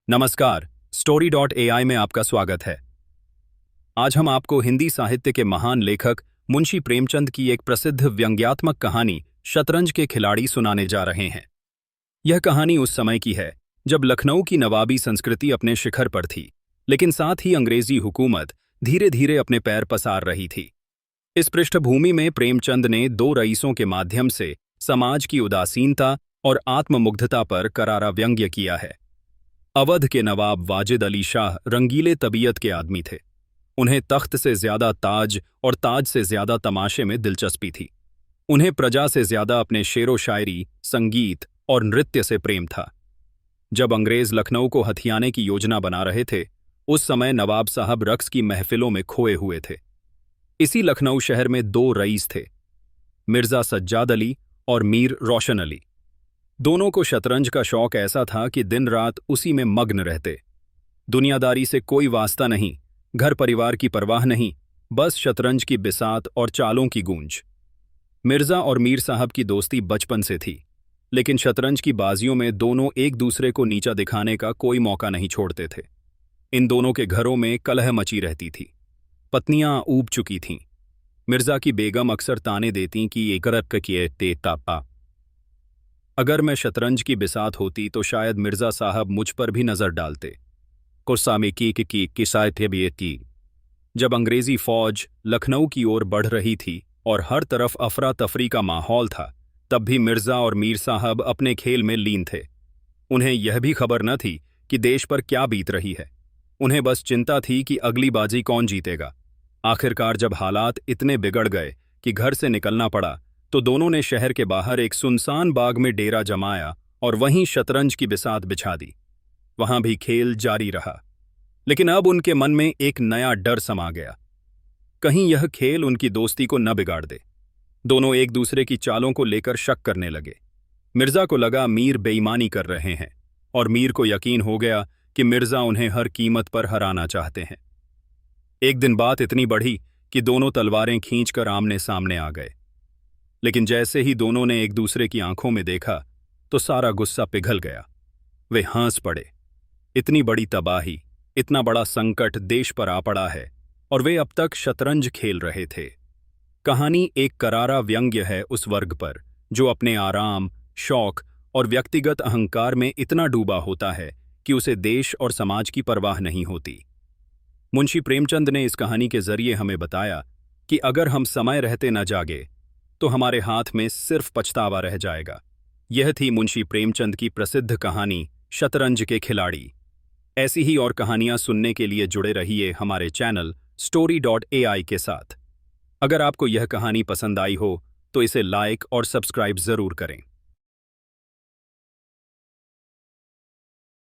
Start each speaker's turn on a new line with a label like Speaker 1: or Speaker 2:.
Speaker 1: नमस्कार, story.ai में आपका स्वागत है। आज हम आपको हिंदी साहित्य के महान लेखक मुंशी प्रेमचंद की एक प्रसिद्ध व्यंग्यात्मक कहानी शतरंज के खिलाड़ी सुनाने जा रहे हैं। यह कहानी उस समय की है जब लखनऊ की नवाबी संस्कृति अपने शिखर पर थी, लेकिन साथ ही अंग्रेजी हुकूमत धीरे धीरे अपने पैर पसार रही थी। इस पृष्ठभूमि में प्रेमचंद ने दो रईसों के माध्यम से समाज की उदासीनता और आत्ममुग्धता पर करारा व्यंग्य किया है। अवध के नवाब वाजिद अली शाह रंगीले तबीयत के आदमी थे। उन्हें तख्त से ज्यादा ताज और ताज से ज्यादा तमाशे में दिलचस्पी थी। उन्हें प्रजा से ज्यादा अपने शेरो शायरी, संगीत और नृत्य से प्रेम था। जब अंग्रेज लखनऊ को हथियाने की योजना बना रहे थे, उस समय नवाब साहब रक्स की महफिलों में खोए हुए थे। इसी लखनऊ शहर में दो रईस थे, मिर्जा सज्जाद अली और मीर रोशन अली। दोनों को शतरंज का शौक ऐसा था कि दिन रात उसी में मग्न रहते। दुनियादारी से कोई वास्ता नहीं, घर परिवार की परवाह नहीं, बस शतरंज की बिसात और चालों की गूंज। मिर्जा और मीर साहब की दोस्ती बचपन से थी, लेकिन शतरंज की बाजियों में दोनों एक दूसरे को नीचा दिखाने का कोई मौका नहीं छोड़ते थे। इन दोनों के घरों में कलह मची रहती थी। पत्नियां ऊब चुकी थीं। मिर्जा की बेगम अक्सर ताने देती कि ये करक किए ते तापा। अगर मैं शतरंज की बिसात होती तो शायद मिर्जा साहब मुझ पर भी नजर डालते। गुस्सा में की किसायते भी थी। जब अंग्रेजी फौज लखनऊ की ओर बढ़ रही थी और हर तरफ अफरा तफरी का माहौल था, तब भी मिर्जा और मीर साहब अपने खेल में लीन थे। उन्हें यह भी खबर न थी कि देश पर क्या बीत रही है। उन्हें बस चिंता थी कि अगली बाजी कौन जीतेगा। आखिरकार जब हालात इतने बिगड़ गए कि घर से निकलना पड़ा, तो दोनों ने शहर के बाहर एक सुनसान बाग में डेरा जमाया और वहीं शतरंज की बिसात बिछा दी। वहां भी खेल जारी रहा, लेकिन अब उनके मन में एक नया डर समा गया। कहीं यह खेल उनकी दोस्ती को न बिगाड़ दे। दोनों एक दूसरे की चालों को लेकर शक करने लगे। मिर्जा को लगा मीर बेईमानी कर रहे हैं, और मीर को यकीन हो गया कि मिर्जा उन्हें हर कीमत पर हराना चाहते हैं। एक दिन बात इतनी बढ़ी कि दोनों तलवारें खींचकर आमने सामने आ गए। लेकिन जैसे ही दोनों ने एक दूसरे की आंखों में देखा, तो सारा गुस्सा पिघल गया। वे हंस पड़े। इतनी बड़ी तबाही, इतना बड़ा संकट देश पर आ पड़ा है, और वे अब तक शतरंज खेल रहे थे। कहानी एक करारा व्यंग्य है उस वर्ग पर जो अपने आराम, शौक और व्यक्तिगत अहंकार में इतना डूबा होता है कि उसे देश और समाज की परवाह नहीं होती। मुंशी प्रेमचंद ने इस कहानी के जरिए हमें बताया कि अगर हम समय रहते न जागे तो हमारे हाथ में सिर्फ पछतावा रह जाएगा। यह थी मुंशी प्रेमचंद की प्रसिद्ध कहानी शतरंज के खिलाड़ी। ऐसी ही और कहानियां सुनने के लिए जुड़े रहिए हमारे चैनल story.ai के साथ। अगर आपको यह कहानी पसंद आई हो तो इसे लाइक और सब्सक्राइब जरूर करें।